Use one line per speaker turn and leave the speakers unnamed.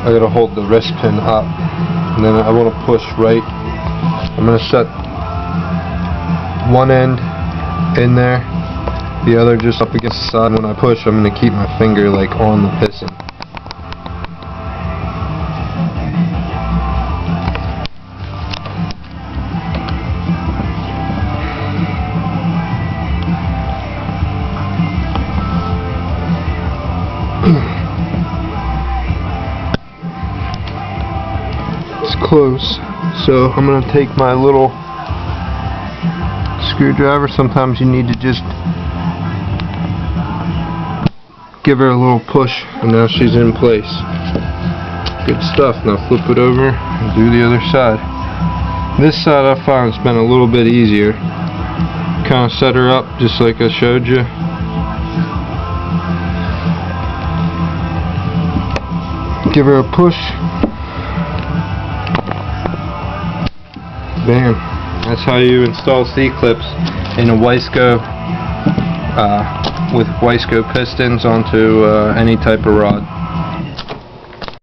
I gotta hold the wrist pin up, and then I want to push right. I'm gonna set one end in there, the other just up against the side. When I push, I'm gonna keep my finger like on the piston. It's close, so I'm going to take my little screwdriver. Sometimes you need to just give her a little push, and now she's in place. Good stuff. Now flip it over and do the other side. This side I found has been a little bit easier. Kind of set her up just like I showed you. Give her a push. Bam. That's how you install C-clips in a wiseco with wiseco pistons onto any type of rod.